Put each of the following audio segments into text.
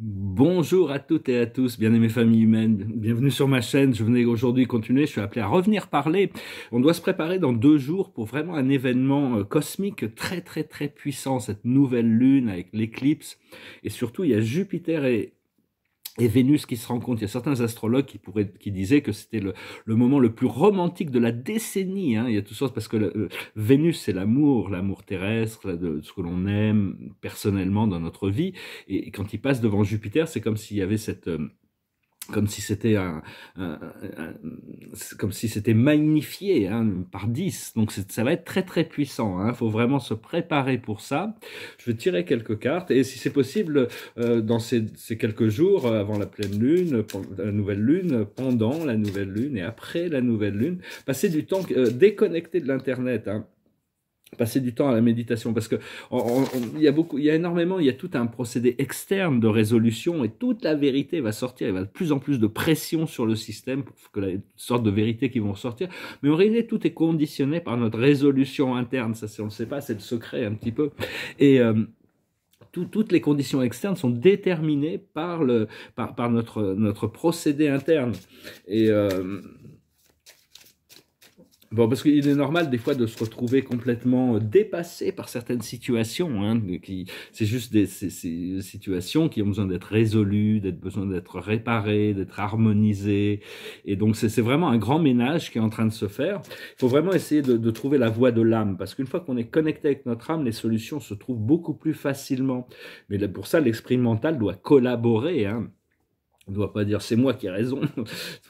Bonjour à toutes et à tous, bien-aimées familles humaines, bienvenue sur ma chaîne. Je venais aujourd'hui continuer, je suis appelé à revenir parler. On doit se préparer dans 2 jours pour vraiment un événement cosmique très très très puissant, cette nouvelle lune avec l'éclipse. Et surtout, il y a Jupiter et Vénus qui se rencontrent. Il y a certains astrologues qui disaient que c'était le moment le plus romantique de la décennie. Hein. Il y a toutes sortes, parce que Vénus, c'est l'amour terrestre, de ce que l'on aime personnellement dans notre vie. Et quand il passe devant Jupiter, c'est comme s'il y avait comme si c'était comme si c'était magnifié par 10. Donc ça va être très très puissant. Il faut vraiment se préparer pour ça. Je vais tirer quelques cartes et si c'est possible, dans ces quelques jours avant la pleine lune, la nouvelle lune, pendant la nouvelle lune et après la nouvelle lune, passer du temps déconnecté de l'internet. Passer du temps à la méditation, parce que il y a énormément, il y a tout un procédé externe de résolution et toute la vérité va sortir. Il va y avoir de plus en plus de pression sur le système pour que toutes sortes de vérités qui vont ressortir. Mais en réalité, tout est conditionné par notre résolution interne. Ça, on ne le sait pas, c'est le secret un petit peu. Et toutes les conditions externes sont déterminées par notre procédé interne. Et bon, parce qu'il est normal des fois de se retrouver complètement dépassé par certaines situations. C'est juste ces situations qui ont besoin d'être résolues, besoin d'être réparées, d'être harmonisées. Et donc c'est vraiment un grand ménage qui est en train de se faire. Il faut vraiment essayer de trouver la voie de l'âme, parce qu'une fois qu'on est connecté avec notre âme, les solutions se trouvent beaucoup plus facilement. Mais pour ça, l'esprit mental doit collaborer. On ne doit pas dire c'est moi qui ai raison.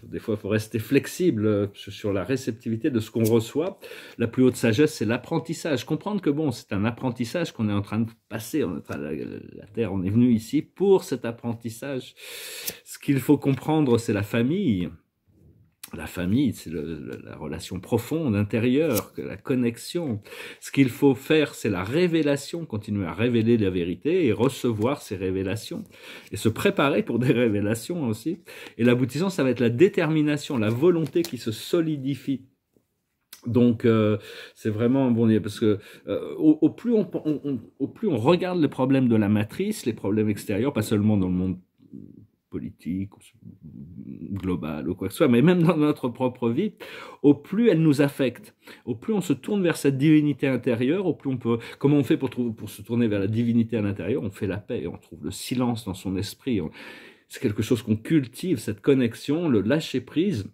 Des fois, il faut rester flexible sur la réceptivité de ce qu'on reçoit. La plus haute sagesse, c'est l'apprentissage. Comprendre que bon, c'est un apprentissage qu'on est en train de passer. La Terre, on est venu ici pour cet apprentissage. Ce qu'il faut comprendre, c'est la famille. La famille, c'est la relation profonde, intérieure, la connexion. Ce qu'il faut faire, c'est la révélation, continuer à révéler la vérité et recevoir ces révélations. Et se préparer pour des révélations aussi. Et l'aboutissant, ça va être la détermination, la volonté qui se solidifie. Donc c'est vraiment bon, parce que au plus on regarde les problèmes de la matrice, les problèmes extérieurs, pas seulement dans le monde politique, globale ou quoi que ce soit, mais même dans notre propre vie, au plus elle nous affecte, au plus on se tourne vers cette divinité intérieure, au plus on peut, comment on fait pour se tourner vers la divinité à l'intérieur? On fait la paix, on trouve le silence dans son esprit, c'est quelque chose qu'on cultive, cette connexion, le lâcher prise.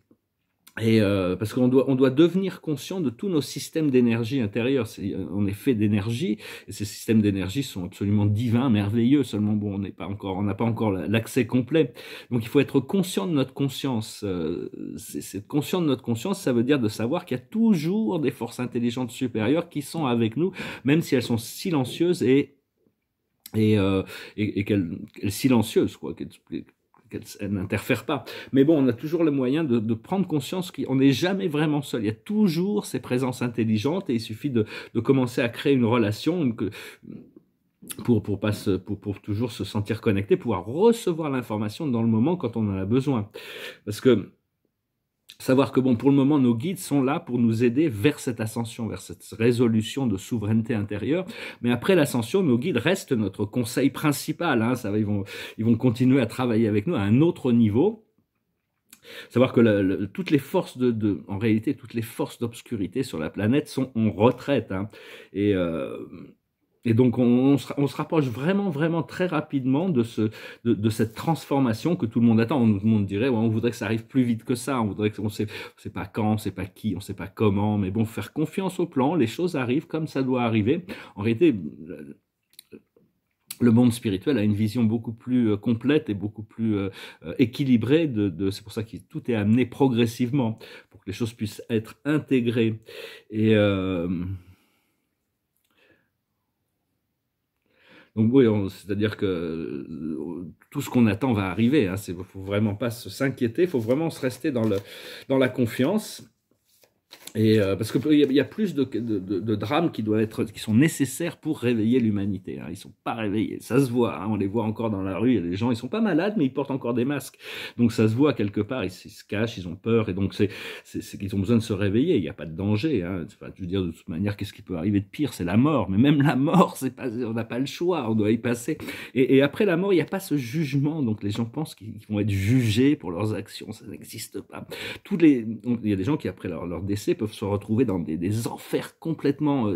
Et parce qu'on doit devenir conscient de tous nos systèmes d'énergie intérieure. On est fait d'énergie, et ces systèmes d'énergie sont absolument divins, merveilleux. Seulement, bon, on n'a pas encore l'accès complet. Donc, il faut être conscient de notre conscience. C'est conscient de notre conscience, ça veut dire de savoir qu'il y a toujours des forces intelligentes supérieures qui sont avec nous, même si elles sont silencieuses et qu'elles silencieuses, quoi. Elle n'interfère pas. Mais bon, on a toujours le moyen de prendre conscience qu'on n'est jamais vraiment seul. Il y a toujours ces présences intelligentes et il suffit de commencer à créer une relation pour toujours se sentir connecté, pouvoir recevoir l'information dans le moment quand on en a besoin. Parce que savoir que bon, pour le moment, nos guides sont là pour nous aider vers cette ascension, vers cette résolution de souveraineté intérieure. Mais après l'ascension, nos guides restent notre conseil principal. Ils vont continuer à travailler avec nous à un autre niveau. Savoir que toutes les forces en réalité, toutes les forces d'obscurité sur la planète sont en retraite. Et donc, on se rapproche vraiment, vraiment très rapidement de cette transformation que tout le monde attend. Tout le monde dirait, ouais, on voudrait que ça arrive plus vite que ça. On voudrait on sait pas quand, on sait pas qui, on sait pas comment. Mais bon, faire confiance au plan, les choses arrivent comme ça doit arriver. En réalité, le monde spirituel a une vision beaucoup plus complète et beaucoup plus équilibrée c'est pour ça que tout est amené progressivement pour que les choses puissent être intégrées. Et donc oui, c'est-à-dire que tout ce qu'on attend va arriver. Faut vraiment pas s'inquiéter, il faut vraiment se rester dans la confiance. Et parce qu'il y a plus de drames qui sont nécessaires pour réveiller l'humanité. Hein. Ils sont pas réveillés, ça se voit. Hein. On les voit encore dans la rue. Il y a des gens, ils sont pas malades, mais ils portent encore des masques. Donc ça se voit quelque part. Ils se cachent, ils ont peur, et donc c'est qu'ils ont besoin de se réveiller. Il n'y a pas de danger. Hein. Enfin, je veux dire, de toute manière, qu'est-ce qui peut arriver de pire? C'est la mort. Mais même la mort, c'est pas, on n'a pas le choix. On doit y passer. Et après la mort, il n'y a pas ce jugement. Donc les gens pensent qu'ils vont être jugés pour leurs actions. Ça n'existe pas. Il y a des gens qui après leur décès peuvent se retrouver dans des enfers complètement,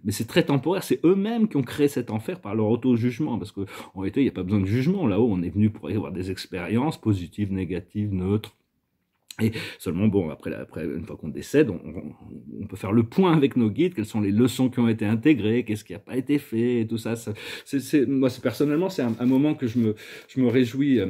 mais c'est très temporaire, c'est eux-mêmes qui ont créé cet enfer par leur auto-jugement, parce qu'en réalité il n'y a pas besoin de jugement, là-haut on est venu pour avoir des expériences positives, négatives, neutres, et seulement, bon, après une fois qu'on décède, on peut faire le point avec nos guides, quelles sont les leçons qui ont été intégrées, qu'est-ce qui n'a pas été fait, et tout ça. Moi, personnellement, c'est un moment que je me réjouis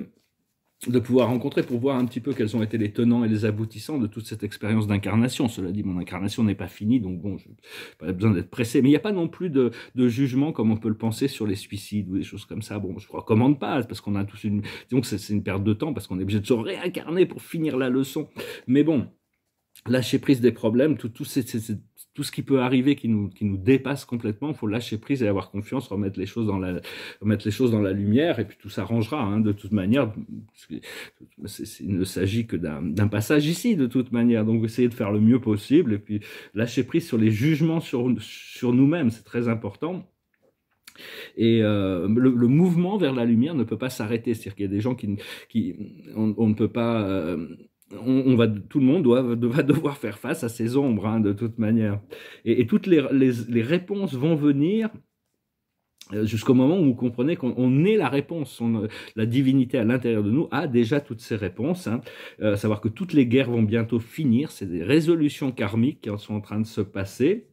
de pouvoir rencontrer pour voir un petit peu quels ont été les tenants et les aboutissants de toute cette expérience d'incarnation. Cela dit, mon incarnation n'est pas finie, donc bon, je n'ai pas besoin d'être pressé. Mais il n'y a pas non plus de jugement comme on peut le penser sur les suicides ou des choses comme ça. Bon, je ne recommande pas, parce qu'on a tous disons que c'est une perte de temps, parce qu'on est obligé de se réincarner pour finir la leçon. Mais bon, lâcher prise des problèmes, tout ce qui peut arriver qui nous dépasse complètement, il faut lâcher prise et avoir confiance, remettre les choses dans la lumière, et puis tout s'arrangera, hein, de toute manière. Il ne s'agit que d'un passage ici, de toute manière, donc essayer de faire le mieux possible, et puis lâcher prise sur les jugements sur nous-mêmes, c'est très important. Et le mouvement vers la lumière ne peut pas s'arrêter, c'est-à-dire qu'il y a des gens on ne peut pas... tout le monde va devoir faire face à ces ombres, hein, de toute manière. Et toutes les réponses vont venir jusqu'au moment où vous comprenez qu'on est la réponse. La divinité à l'intérieur de nous a déjà toutes ces réponses. Hein. Savoir que toutes les guerres vont bientôt finir. C'est des résolutions karmiques qui sont en train de se passer.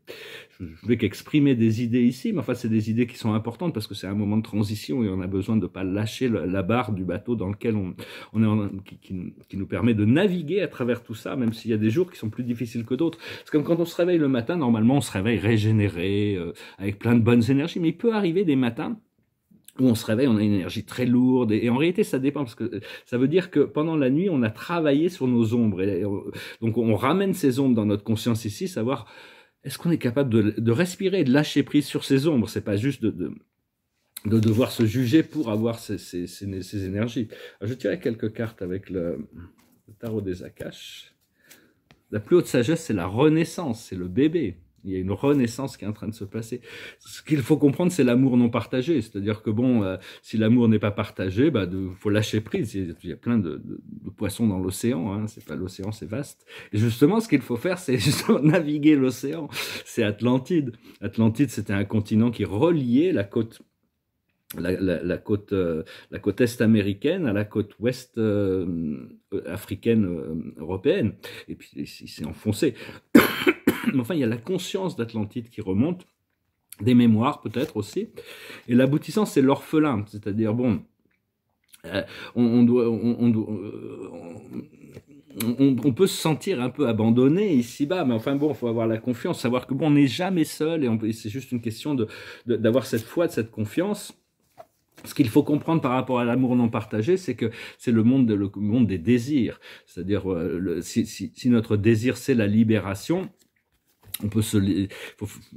Je ne vais qu'exprimer des idées ici, mais enfin, c'est des idées qui sont importantes parce que c'est un moment de transition et on a besoin de ne pas lâcher la barre du bateau dans lequel on est, qui nous permet de naviguer à travers tout ça, même s'il y a des jours qui sont plus difficiles que d'autres. C'est comme quand on se réveille le matin, normalement, on se réveille régénéré, avec plein de bonnes énergies, mais il peut arriver des matins où on se réveille, on a une énergie très lourde, et en réalité ça dépend, parce que ça veut dire que pendant la nuit on a travaillé sur nos ombres, donc on ramène ces ombres dans notre conscience ici, savoir est-ce qu'on est capable de respirer et de lâcher prise sur ces ombres. C'est pas juste de devoir se juger pour avoir ces énergies. Alors, je tirais quelques cartes avec le tarot des Akash. La plus haute sagesse, c'est la renaissance, c'est le bébé. Il y a une renaissance qui est en train de se passer. Ce qu'il faut comprendre, c'est l'amour non partagé. C'est-à-dire que bon, si l'amour n'est pas partagé, faut lâcher prise. Il y a plein de poissons dans l'océan. Hein. C'est pas l'océan, c'est vaste. Et justement, ce qu'il faut faire, c'est justement naviguer l'océan. C'est Atlantide. Atlantide, c'était un continent qui reliait la côte. La côte est américaine à la côte ouest africaine européenne. Et puis, il s'est enfoncé. Mais enfin, il y a la conscience d'Atlantide qui remonte, des mémoires peut-être aussi, et l'aboutissant, c'est l'orphelin, c'est-à-dire, bon, on peut se sentir un peu abandonné ici-bas, mais enfin bon, il faut avoir la confiance, savoir que bon, on n'est jamais seul, et c'est juste une question d'avoir cette foi, de cette confiance. Ce qu'il faut comprendre par rapport à l'amour non partagé, c'est que c'est le monde des désirs, c'est-à-dire si notre désir c'est la libération, on peut je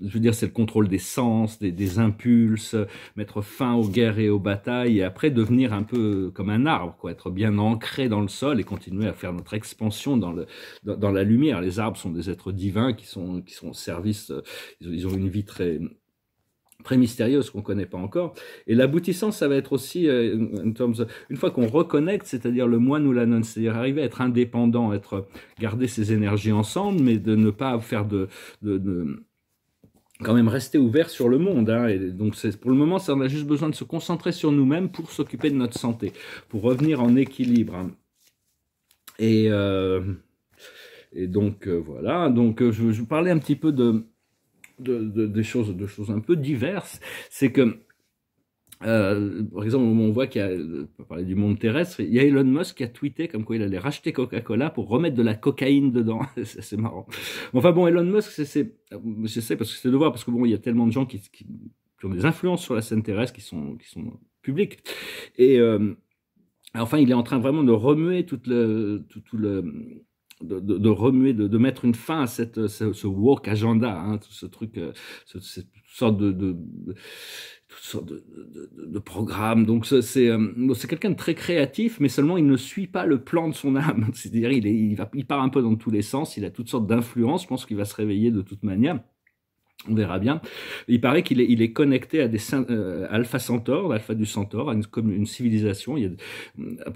veux dire, c'est le contrôle des sens, des impulses, mettre fin aux guerres et aux batailles, et après devenir un peu comme un arbre, quoi, être bien ancré dans le sol et continuer à faire notre expansion dans la lumière. Les arbres sont des êtres divins qui sont au service, ils ont une vie très mystérieuse qu'on ne connaît pas encore. Et l'aboutissant, ça va être aussi, une fois qu'on reconnecte, c'est-à-dire le moine ou la nonne, c'est-à-dire arriver à être indépendant, garder ses énergies ensemble, mais de ne pas faire quand même rester ouvert sur le monde. Hein. Et donc pour le moment, on a juste besoin de se concentrer sur nous-mêmes pour s'occuper de notre santé, pour revenir en équilibre. Hein. Et donc voilà, donc je parlais un petit peu de choses un peu diverses, c'est que par exemple, on voit qu'il y a, on va parler du monde terrestre, il y a Elon Musk qui a tweeté comme quoi il allait racheter Coca-Cola pour remettre de la cocaïne dedans. C'est marrant. Enfin bon, Elon Musk, je sais parce que c'est de voir, parce que bon, il y a tellement de gens qui ont des influences sur la scène terrestre qui sont publiques. Et enfin, il est en train vraiment de remuer de remuer, de mettre une fin à ce woke agenda, hein, tout ce truc, cette sorte toutes sortes de programmes. Donc c'est quelqu'un de très créatif, mais seulement il ne suit pas le plan de son âme. C'est-à-dire il part un peu dans tous les sens, il a toutes sortes d'influences, je pense qu'il va se réveiller de toute manière. On verra bien. Il paraît qu'il est connecté à des Alpha Centaure, l'Alpha du Centaure, comme une civilisation. Il y a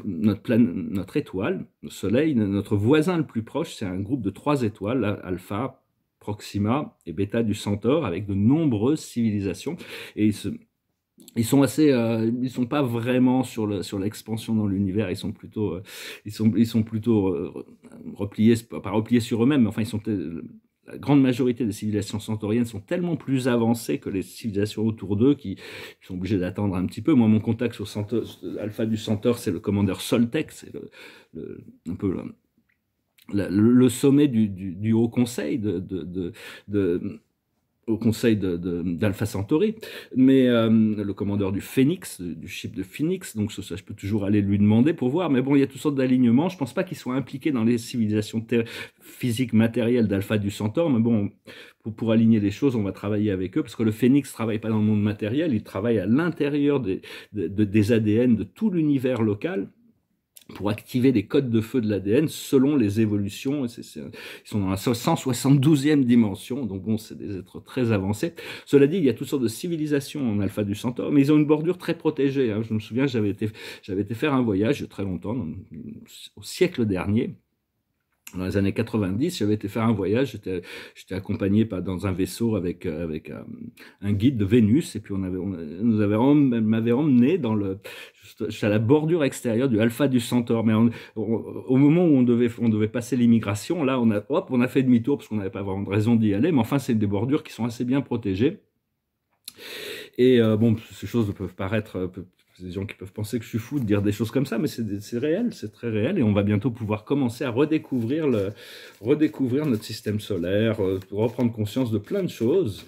notre étoile, le Soleil, notre voisin le plus proche, c'est un groupe de 3 étoiles, Alpha, Proxima et Beta du Centaure, avec de nombreuses civilisations. Et ils sont ils sont pas vraiment sur l'expansion dans l'univers. Ils sont plutôt, repliés, pas repliés sur eux-mêmes. Mais enfin, la grande majorité des civilisations centauriennes sont tellement plus avancées que les civilisations autour d'eux qui sont obligées d'attendre un petit peu. Moi, mon contact sur Alpha du Centaure, c'est le commandeur Soltec, c'est un peu le sommet du Haut Conseil au conseil d'Alpha Centauri, mais le commandeur du Phoenix, du ship de Phoenix, donc ça je peux toujours aller lui demander pour voir, mais bon, il y a toutes sortes d'alignements, je pense pas qu'ils soient impliqués dans les civilisations physiques matérielles d'Alpha du Centaure, mais bon, pour aligner les choses, on va travailler avec eux, parce que le Phoenix travaille pas dans le monde matériel, il travaille à l'intérieur des ADN de tout l'univers local, pour activer des codes de feu de l'ADN selon les évolutions. Ils sont dans la 172e dimension, donc bon, c'est des êtres très avancés. Cela dit, il y a toutes sortes de civilisations en Alpha du Centaure, mais ils ont une bordure très protégée. Hein. Je me souviens, j'avais été faire un voyage il y a très longtemps, au siècle dernier. Dans les années 90, j'avais été faire un voyage, j'étais accompagné dans un vaisseau avec un guide de Vénus, et puis m'avait emmené à la bordure extérieure du Alpha du Centaure. Mais au moment où on devait passer l'immigration, là, on a fait demi-tour parce qu'on n'avait pas vraiment de raison d'y aller. Mais enfin, c'est des bordures qui sont assez bien protégées. Et bon, ces choses peuvent paraître des gens qui peuvent penser que je suis fou de dire des choses comme ça, mais c'est réel, c'est très réel, et on va bientôt pouvoir commencer à redécouvrir notre système solaire, reprendre conscience de plein de choses.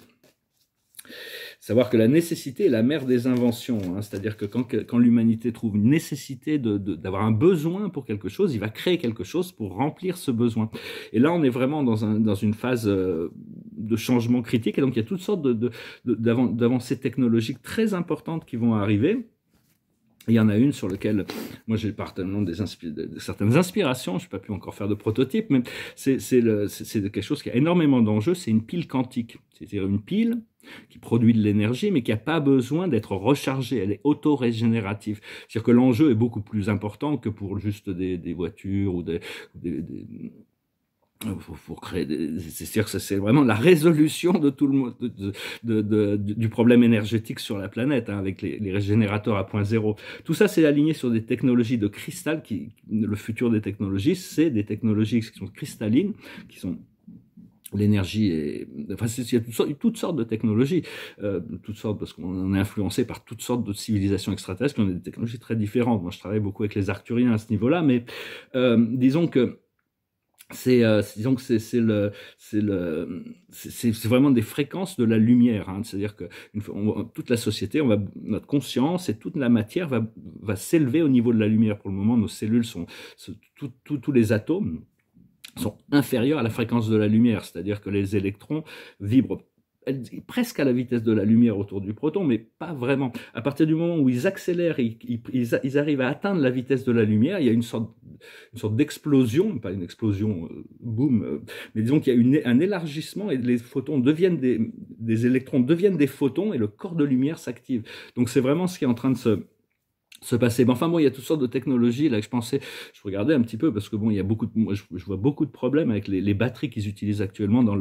Savoir que la nécessité est la mère des inventions, hein, c'est-à-dire que quand l'humanité trouve une nécessité d'avoir un besoin pour quelque chose, il va créer quelque chose pour remplir ce besoin. Et là, on est vraiment dans une phase de changement critique, et donc il y a toutes sortes d'avancées technologiques très importantes qui vont arriver. Il y en a une sur laquelle, moi j'ai certaines inspirations, je n'ai pas pu encore faire de prototype, mais c'est quelque chose qui a énormément d'enjeux, c'est une pile quantique. C'est-à-dire une pile qui produit de l'énergie, mais qui n'a pas besoin d'être rechargée, elle est auto-régénérative. C'est-à-dire que l'enjeu est beaucoup plus important que pour juste des voitures ou pour créer c'est-à-dire que c'est vraiment la résolution de tout du problème énergétique sur la planète, hein, avec les générateurs à point zéro. Tout ça, c'est aligné sur des technologies de cristal. Le futur des technologies, c'est des technologies qui sont cristallines, qui sont l'énergie. Enfin, il y a toutes sortes de technologies, toutes sortes, parce qu'on est influencé par toutes sortes de civilisations extraterrestres qui ont des technologies très différentes. Moi, je travaille beaucoup avec les arcturiens à ce niveau-là, mais disons que c'est vraiment des fréquences de la lumière, hein. C'est-à-dire que toute la société, notre conscience et toute la matière va s'élever au niveau de la lumière. Pour le moment, nos cellules tous les atomes sont inférieurs à la fréquence de la lumière, c'est-à-dire que les électrons vibrent presque à la vitesse de la lumière autour du proton, mais pas vraiment. À partir du moment où ils accélèrent, ils arrivent à atteindre la vitesse de la lumière, il y a une sorte d'explosion, pas une explosion boum, mais disons qu'il y a un élargissement et les photons deviennent des électrons deviennent des photons et le corps de lumière s'active. Donc c'est vraiment ce qui est en train de se passer. Mais enfin bon, il y a toutes sortes de technologies là que je regardais un petit peu parce que bon, il y a moi je vois beaucoup de problèmes avec les batteries qu'ils utilisent actuellement dans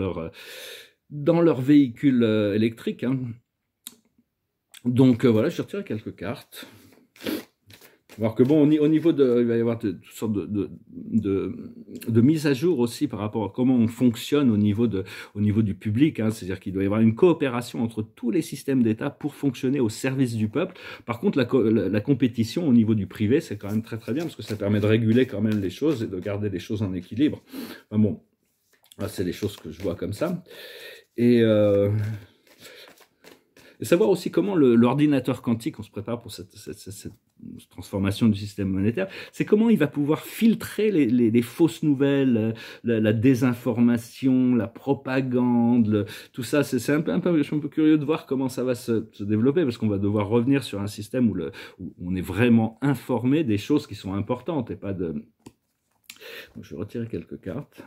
leurs véhicules électriques, hein. Donc voilà, je retiré quelques cartes. Alors que bon, au niveau il va y avoir toutes sortes de mises à jour aussi par rapport à comment on fonctionne au niveau du public, hein. C'est-à-dire qu'il doit y avoir une coopération entre tous les systèmes d'État pour fonctionner au service du peuple. Par contre, la compétition au niveau du privé, c'est quand même très très bien parce que ça permet de réguler quand même les choses et de garder les choses en équilibre. Enfin bon, là, c'est les choses que je vois comme ça. Et savoir aussi comment l'ordinateur quantique, on se prépare pour transformation du système monétaire, c'est comment il va pouvoir filtrer les fausses nouvelles, la désinformation, la propagande, tout ça. Je suis un peu curieux de voir comment ça va se développer, parce qu'on va devoir revenir sur un système où on est vraiment informé des choses qui sont importantes et pas de... Donc, je vais retirer quelques cartes.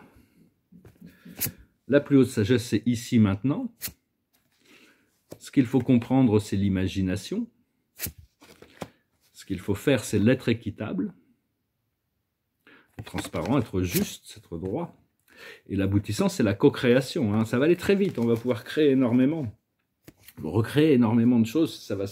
La plus haute sagesse, c'est ici, maintenant. Ce qu'il faut comprendre, c'est l'imagination. Ce qu'il faut faire, c'est l'être équitable, être transparent, être juste, être droit. Et l'aboutissant, c'est la co-création. Hein. Ça va aller très vite, on va pouvoir créer énormément. Recréer énormément de choses, ça peut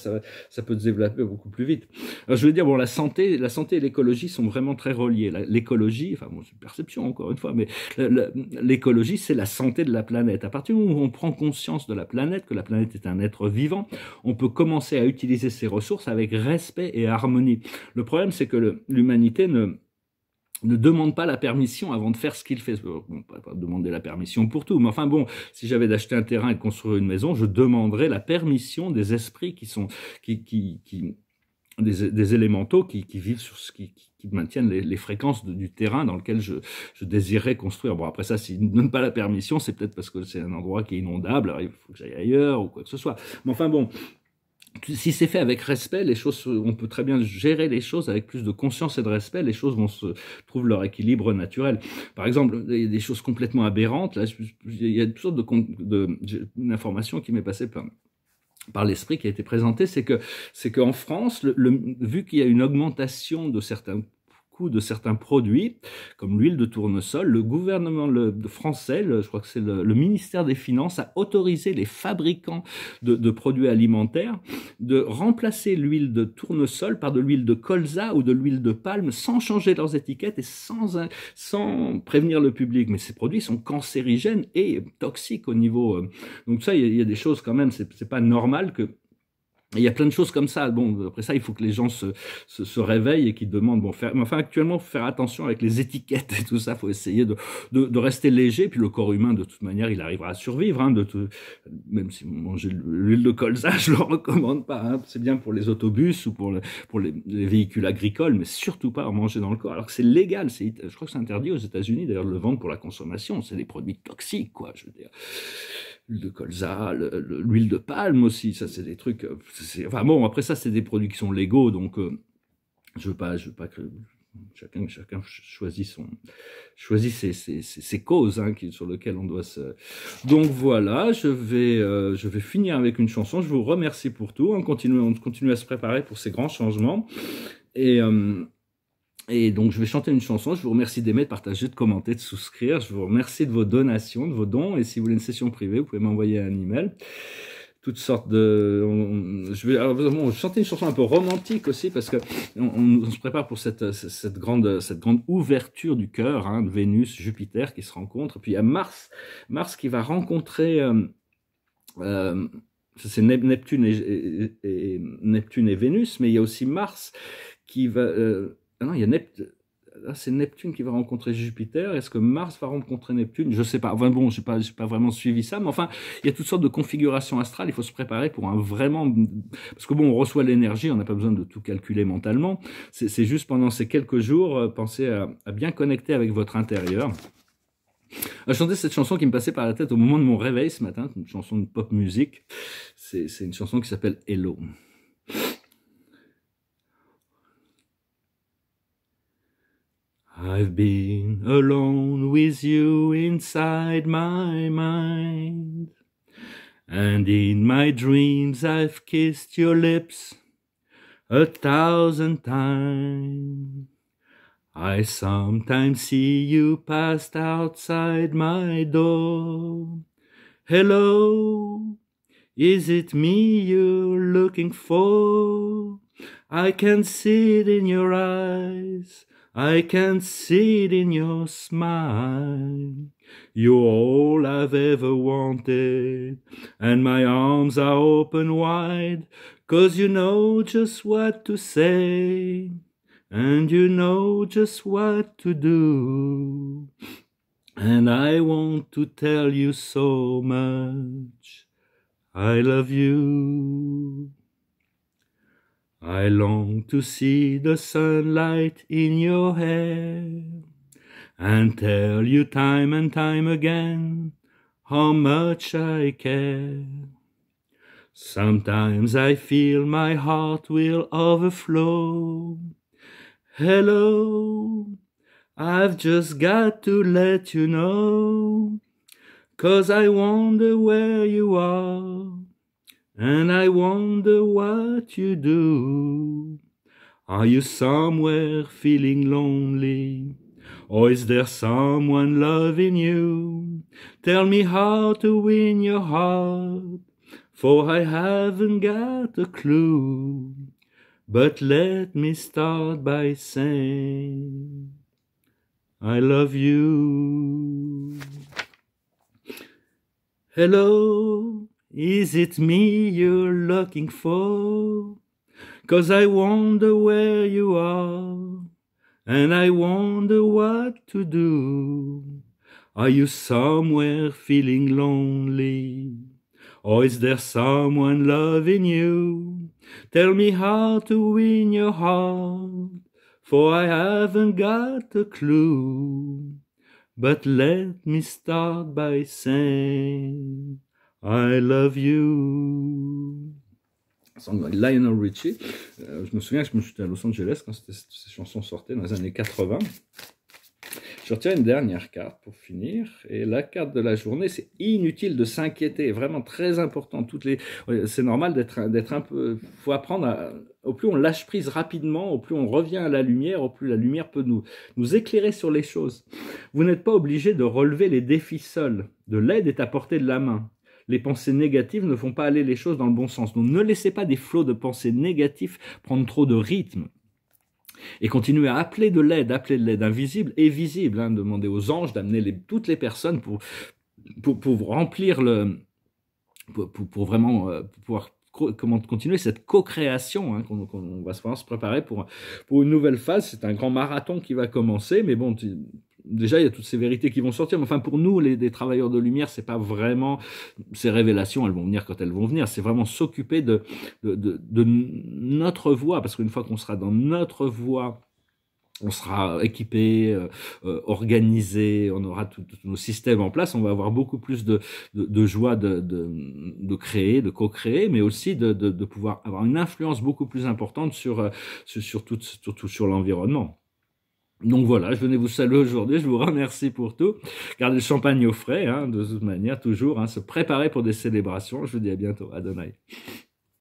se développer beaucoup plus vite. Alors, je veux dire, bon, la santé et l'écologie sont vraiment très reliés. L'écologie, enfin, bon, c'est une perception encore une fois, mais l'écologie, c'est la santé de la planète. À partir du moment où on prend conscience de la planète, que la planète est un être vivant, on peut commencer à utiliser ses ressources avec respect et harmonie. Le problème, c'est que l'humanité ne demande pas la permission avant de faire ce qu'il fait. Bon, pas demander la permission pour tout, mais enfin bon, si j'avais d'acheter un terrain et de construire une maison, je demanderais la permission des esprits des élémentaux qui vivent sur qui maintiennent les fréquences du terrain dans lequel je désirerais construire. Bon, après ça, s'ils ne donnent pas la permission, c'est peut-être parce que c'est un endroit qui est inondable, alors il faut que j'aille ailleurs ou quoi que ce soit. Mais enfin bon, si c'est fait avec respect, les choses, on peut très bien gérer les choses avec plus de conscience et de respect, les choses vont trouver leur équilibre naturel. Par exemple, il y a des choses complètement aberrantes, là, il y a toutes sortes une information qui m'est passée par l'esprit qui a été présentée, c'est qu'en France, vu qu'il y a une augmentation de certains coûts de certains produits, comme l'huile de tournesol, le gouvernement français, je crois que c'est le ministère des Finances, a autorisé les fabricants de produits alimentaires de remplacer l'huile de tournesol par de l'huile de colza ou de l'huile de palme sans changer leurs étiquettes et sans prévenir le public. Mais ces produits sont cancérigènes et toxiques au niveau... donc ça, il y a des choses quand même, c'est pas normal que... Il y a plein de choses comme ça. Bon, après ça, il faut que les gens se réveillent et qu'ils demandent. Bon, mais enfin, actuellement, faut faire attention avec les étiquettes et tout ça. Il faut essayer de rester léger. Puis le corps humain, de toute manière, il arrivera à survivre. Hein, même si vous mangez l'huile de colza, je le recommande pas. Hein. C'est bien pour les autobus ou pour les véhicules agricoles, mais surtout pas en manger dans le corps. Alors que c'est légal. Je crois que c'est interdit aux États-Unis d'ailleurs de le vendre pour la consommation. C'est des produits toxiques, quoi. Je veux dire. L'huile de colza, l'huile de palme aussi, ça c'est des trucs... Enfin bon, après ça c'est des produits qui sont légaux, donc je veux pas que chacun choisit ses causes hein, sur lesquelles on doit se... Donc voilà, je vais finir avec une chanson, je vous remercie pour tout, on continue à se préparer pour ces grands changements, et donc, je vais chanter une chanson. Je vous remercie d'aimer, de partager, de commenter, de souscrire. Je vous remercie de vos donations, de vos dons. Et si vous voulez une session privée, vous pouvez m'envoyer un email. Toutes sortes de... je vais chanter une chanson un peu romantique aussi, parce que on se prépare pour cette grande ouverture du cœur, hein, de Vénus, Jupiter qui se rencontrent. Puis il y a Mars qui va rencontrer... c'est Neptune et Vénus, mais il y a aussi Mars qui va... non, il y a c'est Neptune qui va rencontrer Jupiter. Est-ce que Mars va rencontrer Neptune? Je sais pas. Enfin bon, j'ai pas vraiment suivi ça, mais enfin, il y a toutes sortes de configurations astrales. Il faut se préparer pour parce que bon, on reçoit l'énergie, on n'a pas besoin de tout calculer mentalement. C'est juste pendant ces quelques jours, pensez à bien connecter avec votre intérieur. Je chantais cette chanson qui me passait par la tête au moment de mon réveil ce matin, une chanson de pop musique. C'est une chanson qui s'appelle Hello. I've been alone with you inside my mind, and in my dreams I've kissed your lips 1,000 times. I sometimes see you passed outside my door. Hello, is it me you're looking for? I can see it in your eyes, I can see it in your smile. You're all I've ever wanted, and my arms are open wide, 'cause you know just what to say, and you know just what to do. And I want to tell you so much, I love you. I long to see the sunlight in your hair and tell you time and time again how much I care. Sometimes I feel my heart will overflow. Hello, I've just got to let you know, 'cause I wonder where you are, and I wonder what you do. Are you somewhere feeling lonely? Or is there someone loving you? Tell me how to win your heart, for I haven't got a clue. But let me start by saying, I love you. Hello, is it me you're looking for? 'Cause I wonder where you are, and I wonder what to do. Are you somewhere feeling lonely? Or is there someone loving you? Tell me how to win your heart, for I haven't got a clue. But let me start by saying, I love you. Lionel Richie. Je me souviens que j'étais à Los Angeles quand ces chansons sortaient dans les années 80. Je retiens une dernière carte pour finir, et la carte de la journée, c'est inutile de s'inquiéter, vraiment très important. C'est normal d'être un peu, faut apprendre au plus on lâche prise rapidement, au plus on revient à la lumière, au plus la lumière peut nous éclairer sur les choses. Vous n'êtes pas obligé de relever les défis seuls, de l'aide est à portée de la main. Les pensées négatives ne font pas aller les choses dans le bon sens. Donc ne laissez pas des flots de pensées négatives prendre trop de rythme. Et continuez à appeler de l'aide invisible et visible, hein, demandez aux anges d'amener toutes les personnes pour remplir pour vraiment pouvoir continuer cette co-création, hein, qu'on va se préparer pour une nouvelle phase. C'est un grand marathon qui va commencer, mais bon, déjà il y a toutes ces vérités qui vont sortir, mais enfin pour nous des travailleurs de lumière, c'est pas vraiment ces révélations, elles vont venir quand elles vont venir, c'est vraiment s'occuper de notre voie, parce qu'une fois qu'on sera dans notre voie, on sera équipé, organisé, on aura tous nos systèmes en place, on va avoir beaucoup plus de joie de créer, de co-créer, mais aussi de pouvoir avoir une influence beaucoup plus importante sur l'environnement. Donc voilà, je venais vous saluer aujourd'hui, je vous remercie pour tout. Gardez le champagne au frais, hein, de toute manière, toujours, hein, se préparer pour des célébrations. Je vous dis à bientôt, Adonai.